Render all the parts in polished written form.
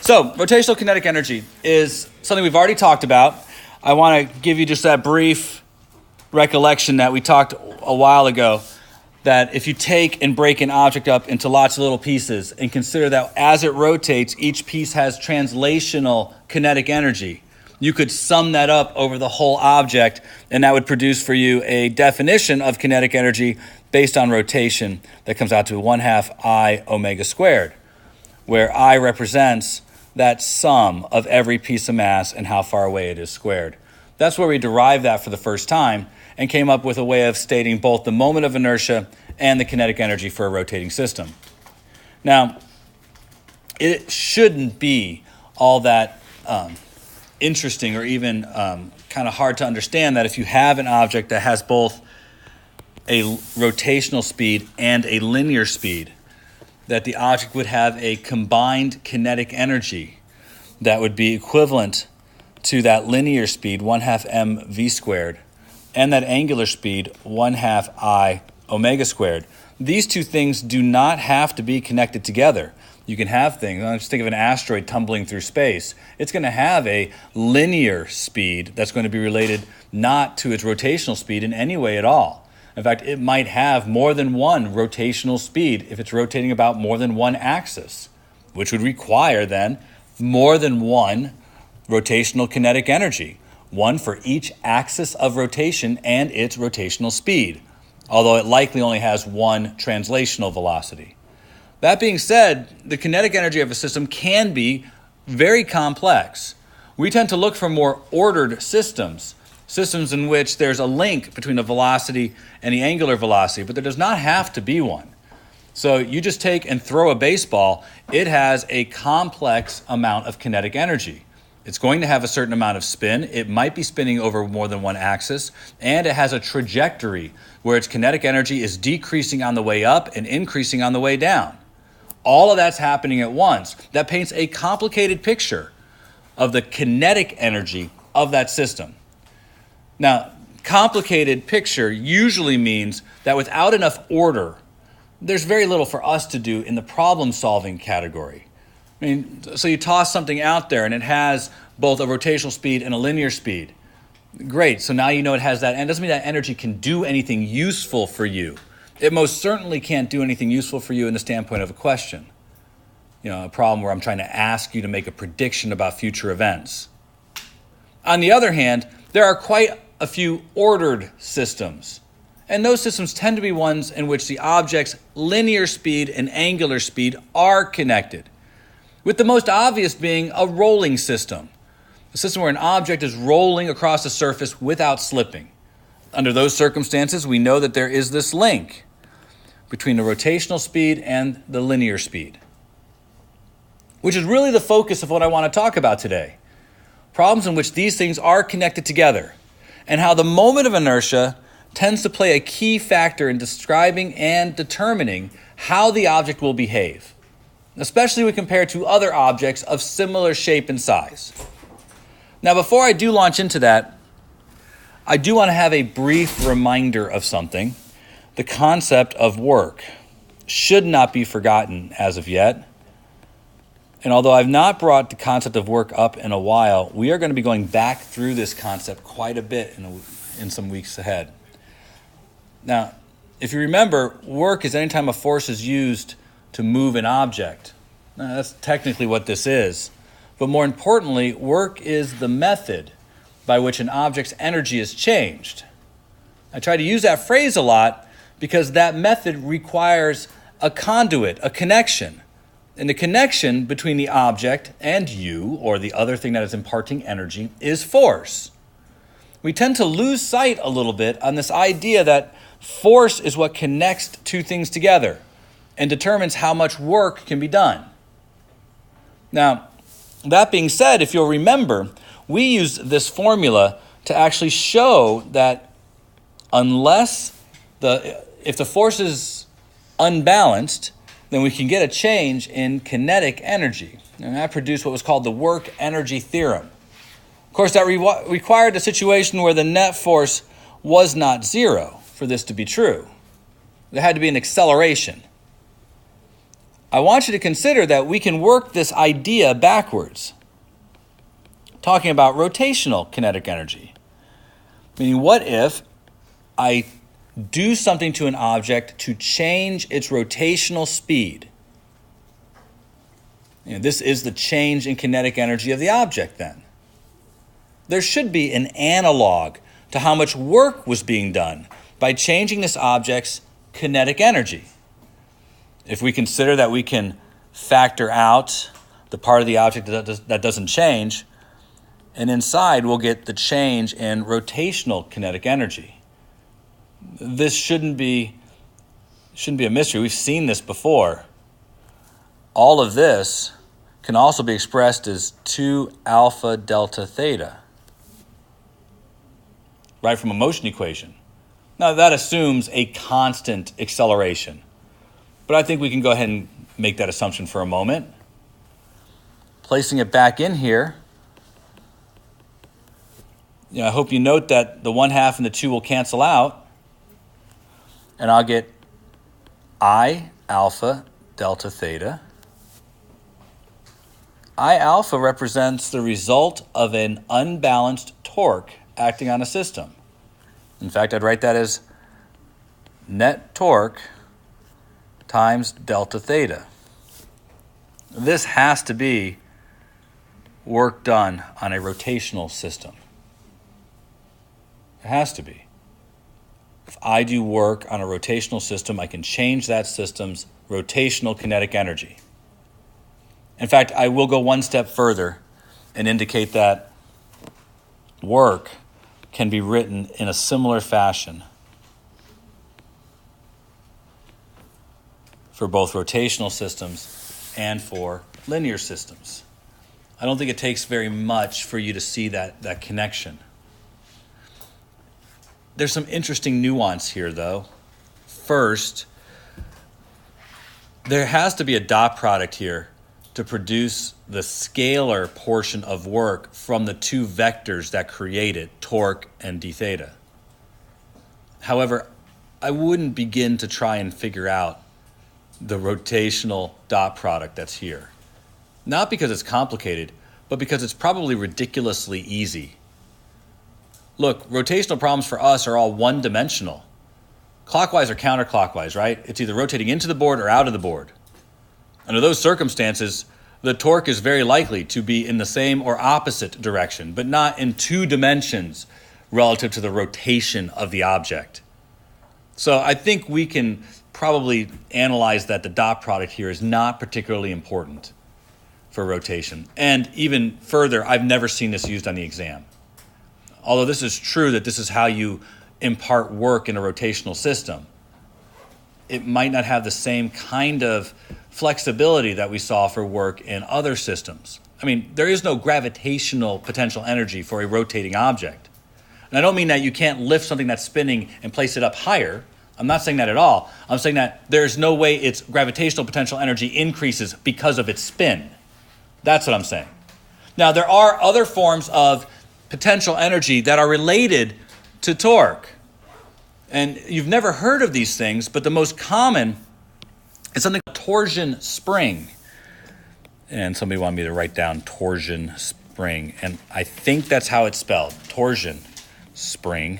So rotational kinetic energy is something we've already talked about. I want to give you just that brief recollection that we talked a while ago, that if you take and break an object up into lots of little pieces and consider that as it rotates, each piece has translational kinetic energy, you could sum that up over the whole object, and that would produce for you a definition of kinetic energy based on rotation that comes out to 1/2 I omega squared, where I represents that sum of every piece of mass and how far away it is squared. That's where we derived that for the first time and came up with a way of stating both the moment of inertia and the kinetic energy for a rotating system. Now, it shouldn't be all that interesting or even kind of hard to understand that if you have an object that has both a rotational speed and a linear speed, that the object would have a combined kinetic energy that would be equivalent to that linear speed, 1/2 mv squared, and that angular speed, 1/2 I omega squared. These two things do not have to be connected together. You can have things, just think of an asteroid tumbling through space. It's going to have a linear speed that's going to be related not to its rotational speed in any way at all. In fact, it might have more than one rotational speed if it's rotating about more than one axis, which would require then more than one rotational kinetic energy, one for each axis of rotation and its rotational speed, although it likely only has one translational velocity. That being said, the kinetic energy of a system can be very complex. We tend to look for more ordered systems in which there's a link between the velocity and the angular velocity, but there does not have to be one. So you just take and throw a baseball, it has a complex amount of kinetic energy. It's going to have a certain amount of spin. It might be spinning over more than one axis, and it has a trajectory where its kinetic energy is decreasing on the way up and increasing on the way down. All of that's happening at once. That paints a complicated picture of the kinetic energy of that system. Now, complicated picture usually means that without enough order, there's very little for us to do in the problem-solving category. I mean, so you toss something out there and it has both a rotational speed and a linear speed. Great, so now you know it has that, and it doesn't mean that energy can do anything useful for you. It most certainly can't do anything useful for you in the standpoint of a question. A problem where I'm trying to ask you to make a prediction about future events. On the other hand, there are quite a few ordered systems, and those systems tend to be ones in which the object's linear speed and angular speed are connected, with the most obvious being a rolling system, a system where an object is rolling across a surface without slipping. Under those circumstances, we know that there is this link between the rotational speed and the linear speed, which is really the focus of what I want to talk about today. Problems in which these things are connected together, and how the moment of inertia tends to play a key factor in describing and determining how the object will behave, especially when compared to other objects of similar shape and size. Now, before I do launch into that, I do want to have a brief reminder of something. The concept of work should not be forgotten as of yet. And although I've not brought the concept of work up in a while, we are going to be going back through this concept quite a bit in some weeks ahead. Now, if you remember, work is any time a force is used to move an object. Now, that's technically what this is. But more importantly, work is the method by which an object's energy is changed. I try to use that phrase a lot because that method requires a conduit, a connection. And the connection between the object and you, or the other thing that is imparting energy, is force. We tend to lose sight a little bit on this idea that force is what connects two things together and determines how much work can be done. Now, that being said, if you'll remember, we use this formula to actually show that if the force is unbalanced, then we can get a change in kinetic energy. And that produced what was called the work energy theorem. Of course, that required a situation where the net force was not zero for this to be true. There had to be an acceleration. I want you to consider that we can work this idea backwards. Talking about rotational kinetic energy. Meaning, what if I do something to an object to change its rotational speed? This is the change in kinetic energy of the object then. There should be an analog to how much work was being done by changing this object's kinetic energy. If we consider that we can factor out the part of the object that doesn't change, and inside we'll get the change in rotational kinetic energy. This shouldn't be a mystery. We've seen this before. All of this can also be expressed as 2 alpha delta theta, right from a motion equation. Now that assumes a constant acceleration, but I think we can go ahead and make that assumption for a moment. Placing it back in here, I hope you note that the 1/2 and the 2 will cancel out, and I'll get I alpha delta theta. I alpha represents the result of an unbalanced torque acting on a system. In fact, I'd write that as net torque times delta theta. This has to be work done on a rotational system. It has to be. If I do work on a rotational system, I can change that system's rotational kinetic energy. In fact, I will go one step further and indicate that work can be written in a similar fashion for both rotational systems and for linear systems. I don't think it takes very much for you to see that connection. There's some interesting nuance here, though. First, there has to be a dot product here to produce the scalar portion of work from the 2 vectors that create it, torque and d theta. However, I wouldn't begin to try and figure out the rotational dot product that's here. Not because it's complicated, but because it's probably ridiculously easy. Look, rotational problems for us are all one-dimensional. Clockwise or counterclockwise, right? It's either rotating into the board or out of the board. Under those circumstances, the torque is very likely to be in the same or opposite direction, but not in 2 dimensions relative to the rotation of the object. So I think we can probably analyze that the dot product here is not particularly important for rotation. And even further, I've never seen this used on the exam. Although this is true that this is how you impart work in a rotational system, it might not have the same kind of flexibility that we saw for work in other systems. I mean, there is no gravitational potential energy for a rotating object. And I don't mean that you can't lift something that's spinning and place it up higher. I'm not saying that at all. I'm saying that there's no way its gravitational potential energy increases because of its spin. That's what I'm saying. Now, there are other forms of potential energy that are related to torque. And you've never heard of these things, but the most common is something called torsion spring. And somebody wanted me to write down torsion spring. And I think that's how it's spelled, torsion spring.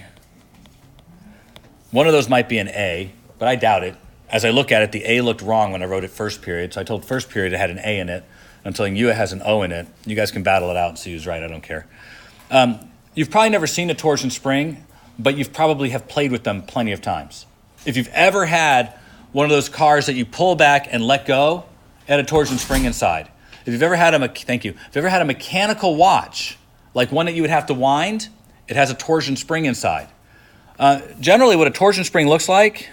One of those might be an A, but I doubt it. As I look at it, the A looked wrong when I wrote it first period. So I told first period it had an A in it. I'm telling you it has an O in it. You guys can battle it out and see who's right. I don't care. You've probably never seen a torsion spring, but you've probably have played with them plenty of times. If you've ever had one of those cars that you pull back and let go, it had a torsion spring inside. If you've ever had if you've ever had a mechanical watch, like one that you would have to wind, it has a torsion spring inside. Generally, what a torsion spring looks like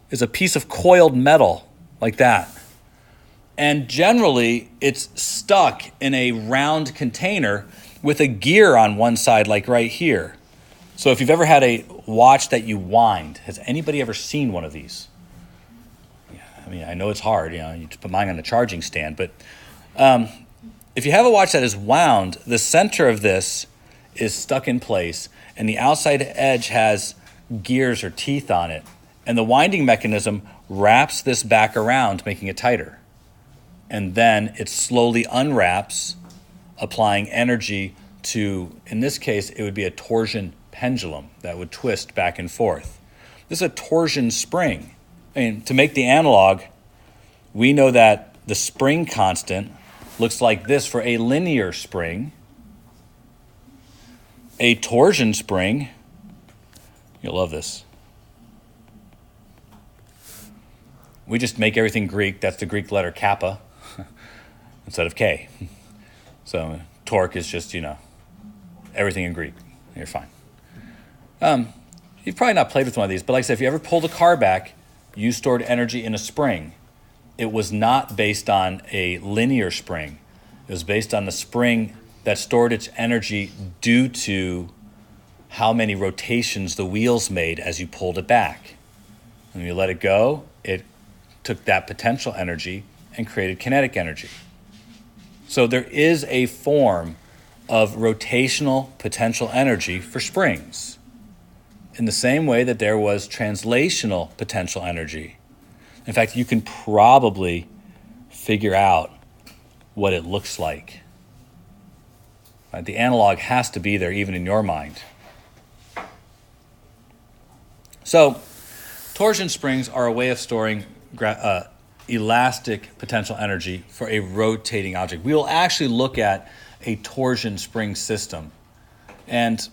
is a piece of coiled metal like that. And generally, it's stuck in a round container with a gear on one side, like right here. So if you've ever had a watch that you wind, has anybody ever seen one of these? I mean, I know it's hard, you put mine on a charging stand, but if you have a watch that is wound, the center of this is stuck in place, and the outside edge has gears or teeth on it, And the winding mechanism wraps this back around, making it tighter. And then it slowly unwraps, applying energy to, in this case, it would be a torsion pendulum that would twist back and forth. This is a torsion spring. I mean, to make the analog, we know that the spring constant looks like this for a linear spring. A torsion spring, you'll love this. We just make everything Greek. That's the Greek letter kappa instead of K. So torque is just, everything in Greek. You're fine. You've probably not played with one of these, but like I said, if you ever pulled a car back, you stored energy in a spring. It was not based on a linear spring. It was based on the spring that stored its energy due to how many rotations the wheels made as you pulled it back. When you let it go, it took that potential energy and created kinetic energy. So there is a form of rotational potential energy for springs, in the same way that there was translational potential energy. In fact, you can probably figure out what it looks like. Right? The analog has to be there even in your mind. So torsion springs are a way of storing elastic potential energy for a rotating object. We will actually look at a torsion spring system. And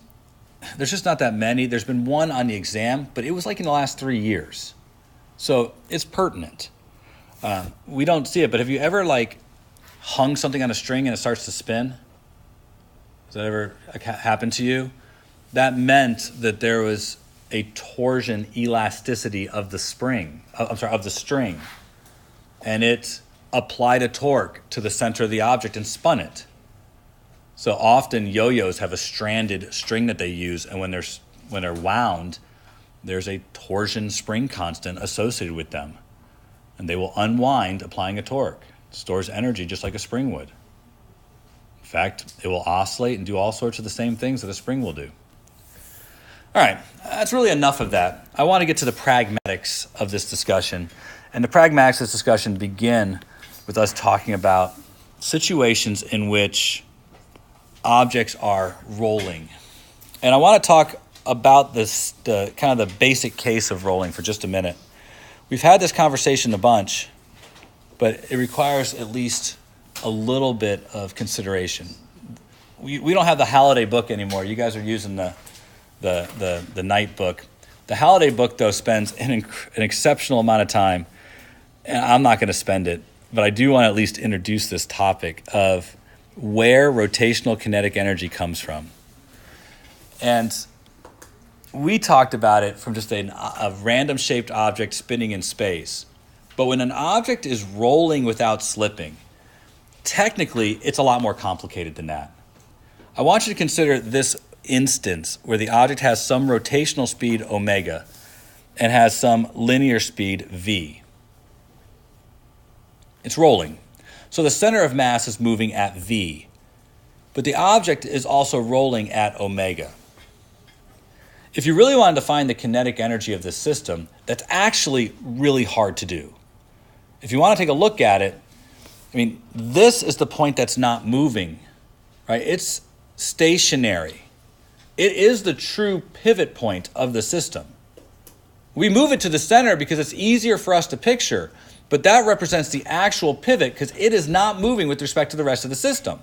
there's just not that many. There's been one on the exam, but it was like in the last 3 years. So it's pertinent. We don't see it, but have you ever hung something on a string and it starts to spin? Has that ever happened to you? That meant that there was a torsion elasticity of the spring, of the string. And it applied a torque to the center of the object and spun it. So often yo-yos have a stranded string that they use, and when they're wound, there's a torsion spring constant associated with them. And they will unwind applying a torque. It stores energy just like a spring would. In fact, it will oscillate and do all sorts of the same things that a spring will do. All right, that's really enough of that. I want to get to the pragmatics of this discussion. And the pragmatics of this discussion begin with us talking about situations in which objects are rolling. And I want to talk about the kind of the basic case of rolling for just a minute. We've had this conversation a bunch, but it requires at least a little bit of consideration. We don't have the Halliday book anymore. You guys are using the Knight book. The Halliday book, though, spends an exceptional amount of time, and I'm not going to spend it, but I do want to at least introduce this topic of where rotational kinetic energy comes from. And we talked about it from just a random shaped object spinning in space. But when an object is rolling without slipping, technically it's a lot more complicated than that. I want you to consider this instance where the object has some rotational speed omega and has some linear speed v. It's rolling. So the center of mass is moving at v, but the object is also rolling at omega. If you really wanted to find the kinetic energy of this system, that's actually really hard to do. If you want to take a look at it, this is the point that's not moving, right? It's stationary. It is the true pivot point of the system. We move it to the center because it's easier for us to picture, but that represents the actual pivot because it is not moving with respect to the rest of the system.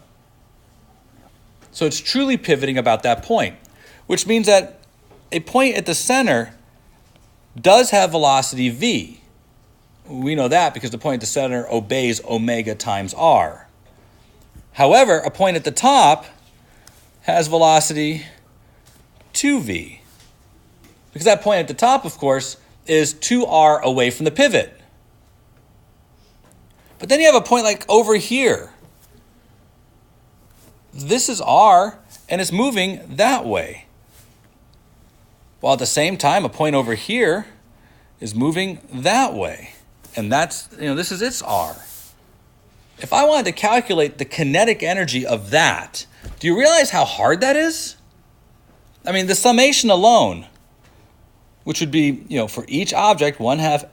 So it's truly pivoting about that point, which means that a point at the center does have velocity v. We know that because the point at the center obeys omega times r. However, a point at the top has velocity 2v. Because that point at the top, of course, is 2r away from the pivot. But then you have a point like over here. This is r, and it's moving that way. While at the same time, a point over here is moving that way. And that's, this is its r. If I wanted to calculate the kinetic energy of that, do you realize how hard that is? The summation alone which would be, for each object, 1/2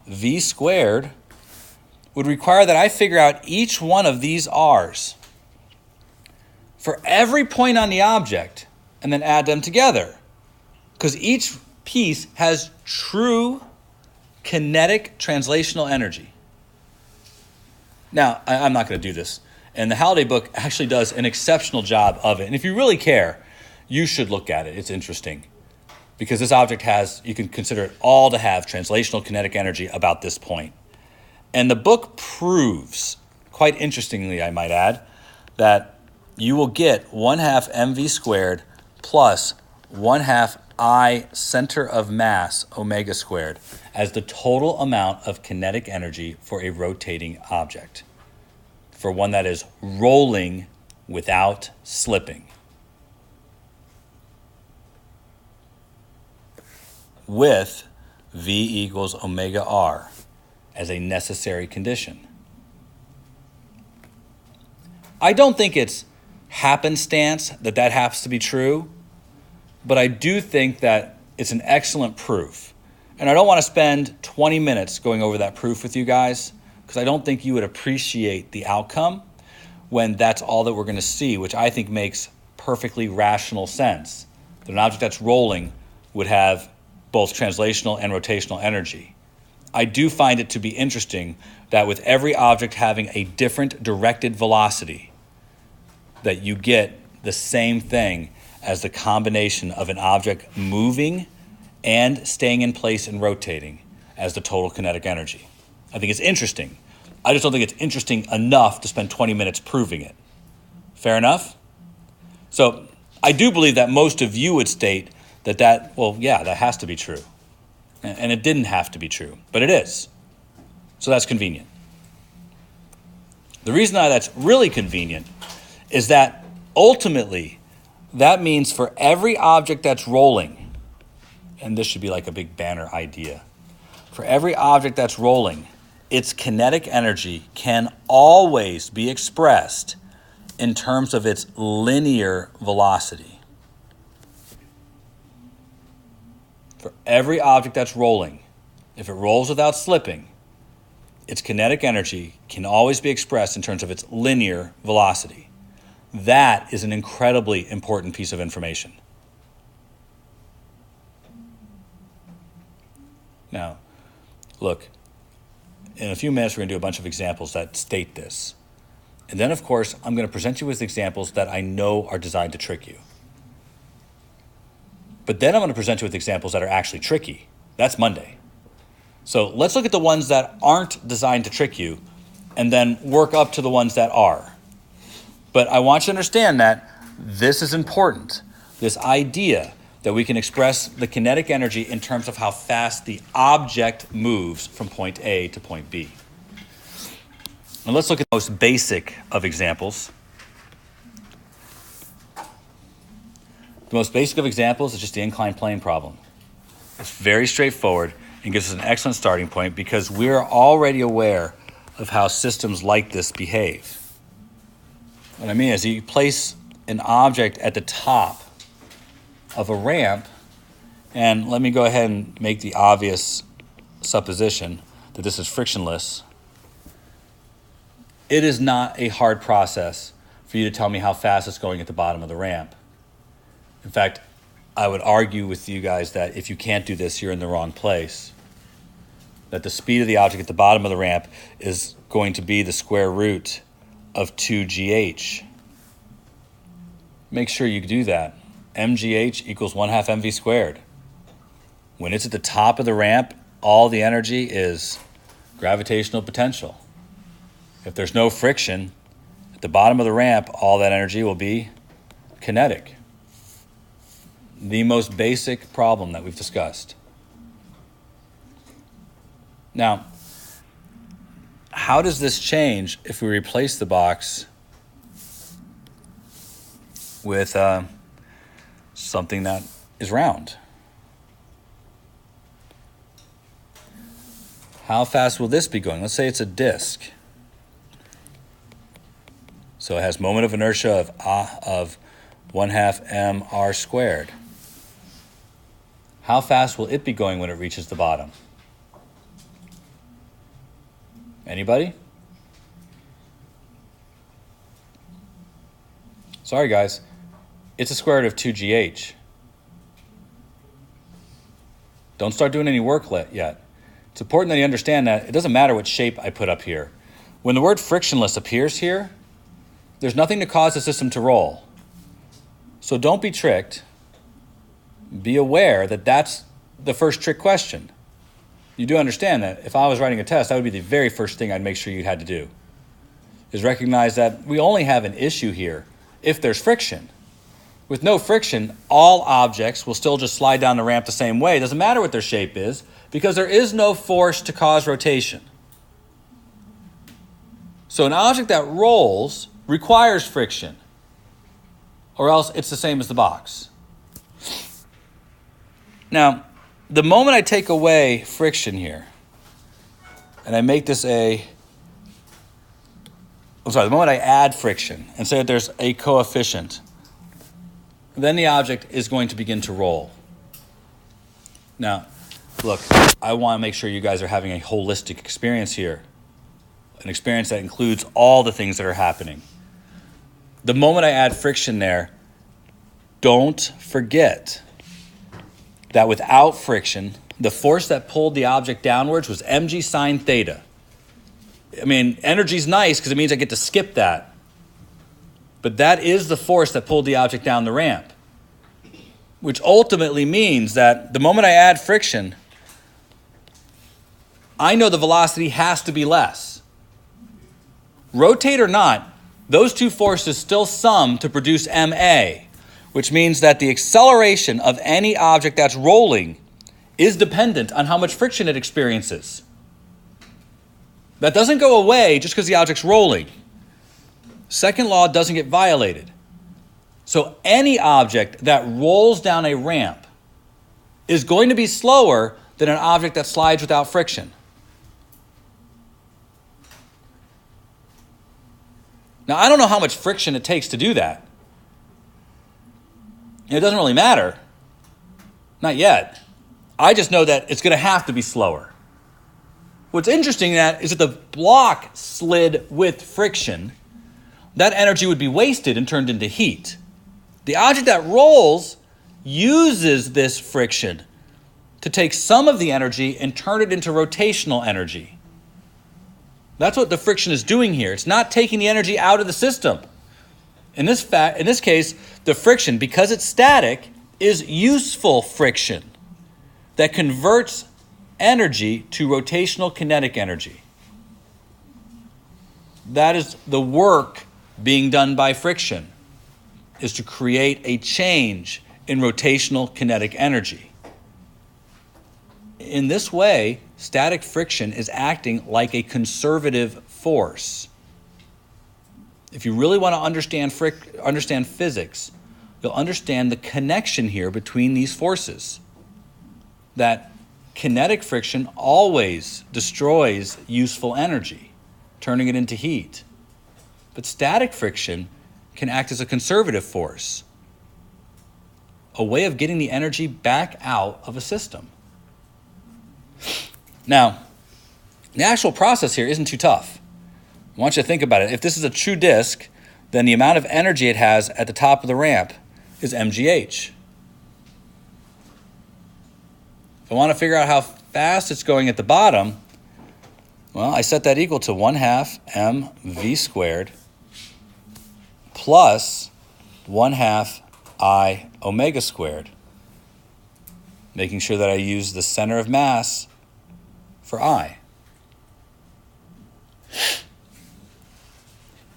mv squared, would require that I figure out each one of these r's for every point on the object and then add them together. Because each piece has true kinetic translational energy. Now, I'm not going to do this. And the Halliday book actually does an exceptional job of it. And if you really care, you should look at it. It's interesting. Because this object has, you can consider it all to have translational kinetic energy about this point. And the book proves, quite interestingly I might add, that you will get 1/2 mv squared plus 1/2 I center of mass omega squared as the total amount of kinetic energy for a rotating object, for one that is rolling without slipping, with V equals omega r as a necessary condition. I don't think it's happenstance that has to be true, but I do think that it's an excellent proof. And I don't want to spend 20 minutes going over that proof with you guys, because I don't think you would appreciate the outcome when that's all that we're going to see, which I think makes perfectly rational sense. That an object that's rolling would have both translational and rotational energy. I do find it to be interesting that with every object having a different directed velocity, that you get the same thing as the combination of an object moving and staying in place and rotating as the total kinetic energy. I think it's interesting. I just don't think it's interesting enough to spend 20 minutes proving it. Fair enough? So I do believe that most of you would state that has to be true. And it didn't have to be true, but it is. So that's convenient. The reason why that's really convenient is that ultimately that means for every object that's rolling, and this should be like a big banner idea, for every object that's rolling, its kinetic energy can always be expressed in terms of its linear velocity. For every object that's rolling, if it rolls without slipping, its kinetic energy can always be expressed in terms of its linear velocity. That is an incredibly important piece of information. Now, look, in a few minutes we're going to do a bunch of examples that state this. And then, of course, I'm going to present you with examples that I know are designed to trick you. But then I'm going to present you with examples that are actually tricky. That's Monday. So let's look at the ones that aren't designed to trick you and then work up to the ones that are. But I want you to understand that this is important. This idea that we can express the kinetic energy in terms of how fast the object moves from point A to point B. And let's look at the most basic of examples. The most basic of examples is just the inclined plane problem. It's very straightforward and gives us an excellent starting point because we're already aware of how systems like this behave. What I mean is you place an object at the top of a ramp, and let me go ahead and make the obvious supposition that this is frictionless. It is not a hard process for you to tell me how fast it's going at the bottom of the ramp. In fact, I would argue with you guys that if you can't do this, you're in the wrong place. That the speed of the object at the bottom of the ramp is going to be the square root of 2gh. Make sure you do that. mgh equals 1/2 mv squared. When it's at the top of the ramp, all the energy is gravitational potential. If there's no friction, at the bottom of the ramp, all that energy will be kinetic. The most basic problem that we've discussed. Now, how does this change if we replace the box with something that is round? How fast will this be going? Let's say it's a disk. So it has moment of inertia of 1/2 mr squared. how fast will it be going when it reaches the bottom? Anybody? Sorry, guys. It's a square root of 2gh. Don't start doing any work yet. It's important that you understand that it doesn't matter what shape I put up here. When the word frictionless appears here, there's nothing to cause the system to roll. So don't be tricked. Be aware that that's the first trick question. You do understand that if I was writing a test, that would be the very first thing I'd make sure you had to do, is recognize that we only have an issue here if there's friction. With no friction, all objects will still just slide down the ramp the same way. It doesn't matter what their shape is, because there is no force to cause rotation. So an object that rolls requires friction, or else it's the same as the box. Now, the moment I take away friction here, and I make this the moment I add friction and say that there's a coefficient, then the object is going to begin to roll. Now, look, I want to make sure you guys are having a holistic experience here, an experience that includes all the things that are happening. The moment I add friction there, don't forget that without friction, the force that pulled the object downwards was mg sine theta. I mean, energy's nice because it means I get to skip that. But that is the force that pulled the object down the ramp, which ultimately means that the moment I add friction, I know the velocity has to be less. Rotate or not, those two forces still sum to produce ma, which means that the acceleration of any object that's rolling is dependent on how much friction it experiences. That doesn't go away just because the object's rolling. Second law doesn't get violated. So any object that rolls down a ramp is going to be slower than an object that slides without friction. Now, I don't know how much friction it takes to do that. It doesn't really matter. Not yet. I just know that it's going to have to be slower. What's interesting is that the block slid with friction, that energy would be wasted and turned into heat. The object that rolls uses this friction to take some of the energy and turn it into rotational energy. That's what the friction is doing here. It's not taking the energy out of the system. In this case, the friction, because it's static, is useful friction that converts energy to rotational kinetic energy. That is the work being done by friction, is to create a change in rotational kinetic energy. In this way, static friction is acting like a conservative force. If you really want to understand physics, you'll understand the connection here between these forces. That kinetic friction always destroys useful energy, turning it into heat. But static friction can act as a conservative force, a way of getting the energy back out of a system. Now, the actual process here isn't too tough. I want you to think about it. If this is a true disk, then the amount of energy it has at the top of the ramp is mgh. If I want to figure out how fast it's going at the bottom, well, I set that equal to 1/2 mv squared plus 1/2 I omega squared, making sure that I use the center of mass for I.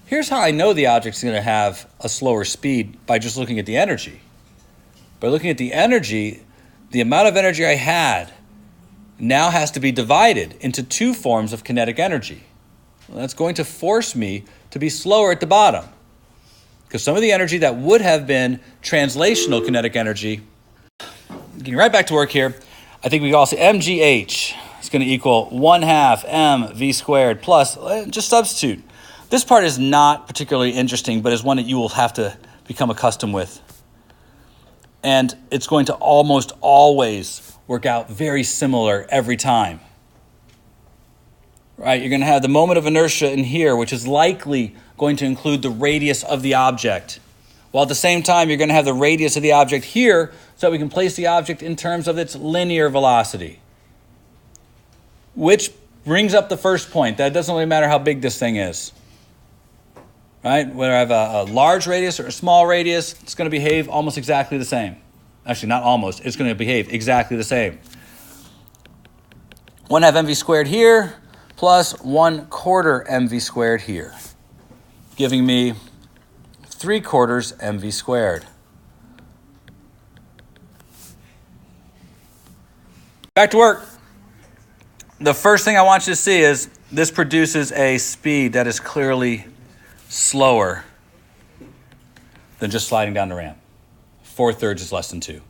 Here's how I know the object's going to have a slower speed by just looking at the energy. By looking at the energy, the amount of energy I had now has to be divided into two forms of kinetic energy. Well, that's going to force me to be slower at the bottom, because some of the energy that would have been translational kinetic energy, getting right back to work here, I think we can all say mgh is going to equal 1/2 mv squared plus, just substitute. This part is not particularly interesting, but is one that you will have to become accustomed with. And it's going to almost always work out very similar every time. Right? You're going to have the moment of inertia in here, which is likely going to include the radius of the object. While at the same time, you're going to have the radius of the object here so that we can place the object in terms of its linear velocity. Which brings up the first point, that it doesn't really matter how big this thing is. Right? Whether I have a large radius or a small radius, it's going to behave almost exactly the same. Actually, not almost. It's going to behave exactly the same. 1/2 mv squared here plus 1/4 mv squared here, giving me 3/4 mv squared. Back to work. The first thing I want you to see is this produces a speed that is clearly slower than just sliding down the ramp. 4/3 is less than 2.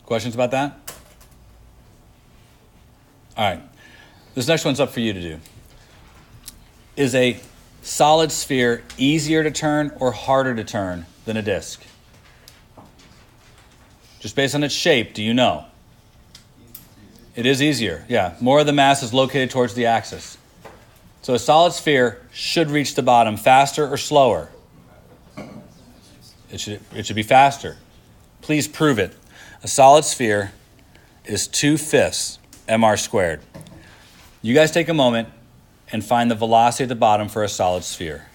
Questions about that? All right. This next one's up for you to do. Is a solid sphere easier to turn or harder to turn than a disk? Just based on its shape, do you know? It is easier, yeah. More of the mass is located towards the axis. So a solid sphere should reach the bottom faster or slower? It should be faster. Please prove it. A solid sphere is 2/5 mr squared. You guys take a moment and find the velocity at the bottom for a solid sphere.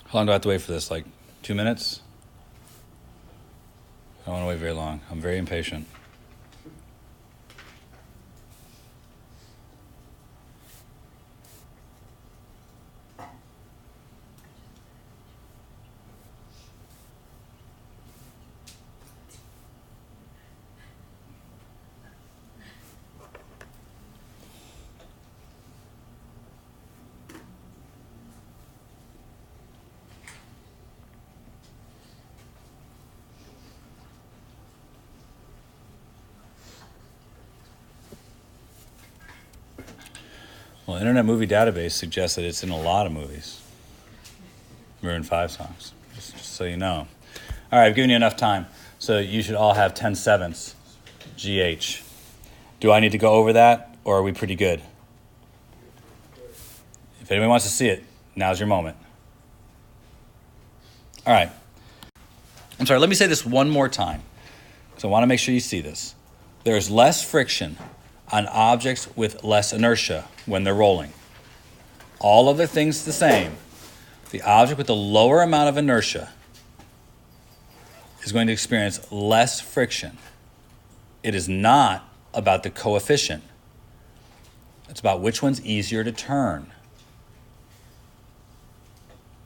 How long do I have to wait for this? Like 2 minutes? I don't want to wait very long. I'm very impatient. Well, Internet Movie Database suggests that it's in a lot of movies. Maroon 5 songs, just so you know. All right, I've given you enough time, so you should all have 10/7 GH. Do I need to go over that, or are we pretty good? If anybody wants to see it, now's your moment. All right. I'm sorry, let me say this one more time, because I want to make sure you see this. There's less friction on objects with less inertia when they're rolling. All other things the same. The object with the lower amount of inertia is going to experience less friction. It is not about the coefficient. It's about which one's easier to turn.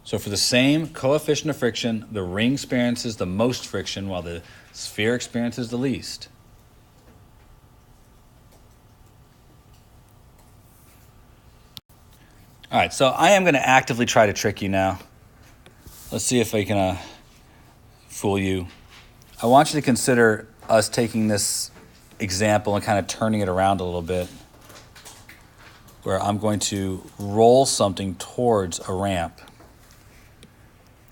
So for the same coefficient of friction, the ring experiences the most friction while the sphere experiences the least. All right, so I am going to actively try to trick you now. Let's see if I can fool you. I want you to consider us taking this example and kind of turning it around a little bit, where I'm going to roll something towards a ramp.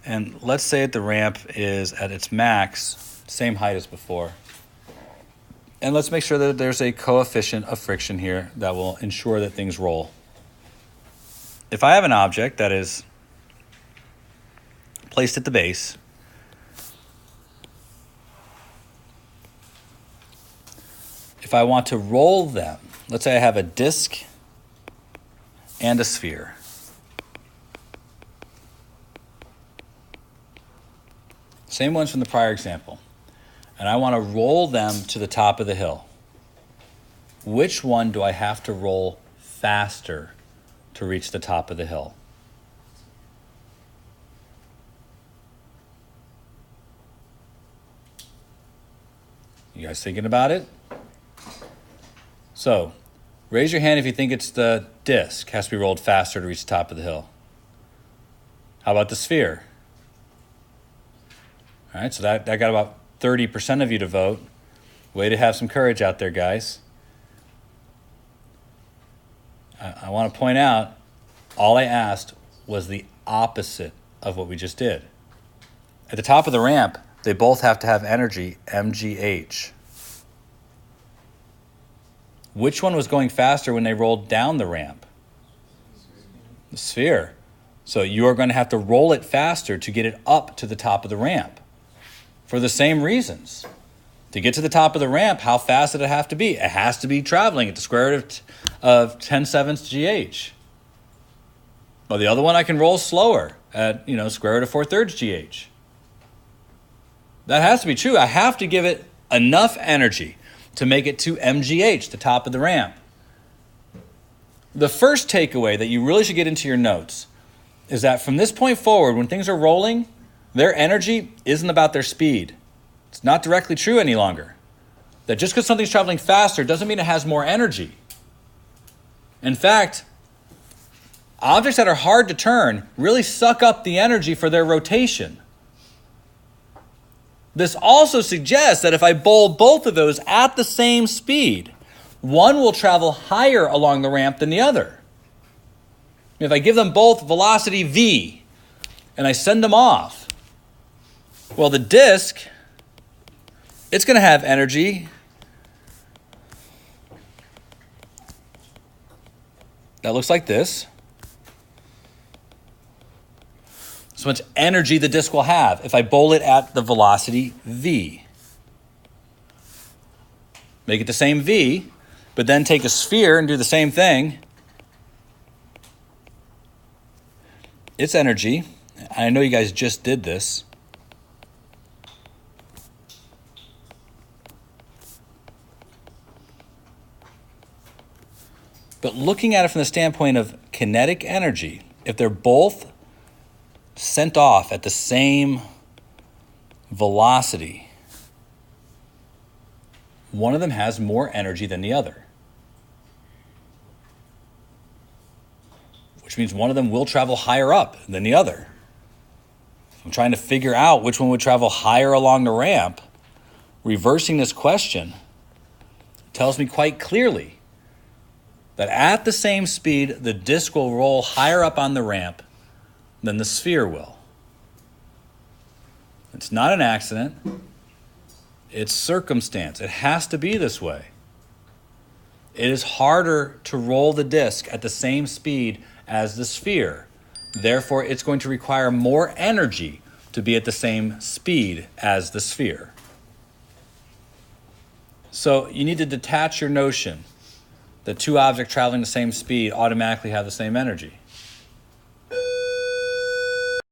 And let's say that the ramp is at its max, same height as before. And let's make sure that there's a coefficient of friction here that will ensure that things roll. If I have an object that is placed at the base, if I want to roll them, let's say I have a disk and a sphere. Same ones from the prior example. And I want to roll them to the top of the hill. Which one do I have to roll faster to reach the top of the hill? You guys thinking about it? So, raise your hand if you think it's the disk has to be rolled faster to reach the top of the hill. How about the sphere? All right, so that got about 30% of you to vote. Way to have some courage out there, guys. I want to point out, all I asked was the opposite of what we just did. At the top of the ramp, they both have to have energy, mgh. Which one was going faster when they rolled down the ramp? The sphere. So you are going to have to roll it faster to get it up to the top of the ramp. For the same reasons. To get to the top of the ramp, how fast did it have to be? It has to be traveling at the square root of 10/7 gh. Well, the other one I can roll slower at, square root of 4/3 gh. That has to be true. I have to give it enough energy to make it to mgh, the top of the ramp. The first takeaway that you really should get into your notes is that from this point forward, when things are rolling, their energy isn't about their speed. It's not directly true any longer. That just because something's traveling faster doesn't mean it has more energy. In fact, objects that are hard to turn really suck up the energy for their rotation. This also suggests that if I bowl both of those at the same speed, one will travel higher along the ramp than the other. If I give them both velocity v and I send them off, well, the disk, it's going to have energy that looks like this. So much energy the disk will have if I bowl it at the velocity v. Make it the same v, but then take a sphere and do the same thing. Its energy, I know you guys just did this, but looking at it from the standpoint of kinetic energy, if they're both sent off at the same velocity, one of them has more energy than the other. Which means one of them will travel higher up than the other. I'm trying to figure out which one would travel higher along the ramp. Reversing this question tells me quite clearly that at the same speed, the disk will roll higher up on the ramp than the sphere will. It's not an accident. It's circumstance. It has to be this way. It is harder to roll the disk at the same speed as the sphere. Therefore, it's going to require more energy to be at the same speed as the sphere. So you need to detach your notion that two objects traveling the same speed automatically have the same energy.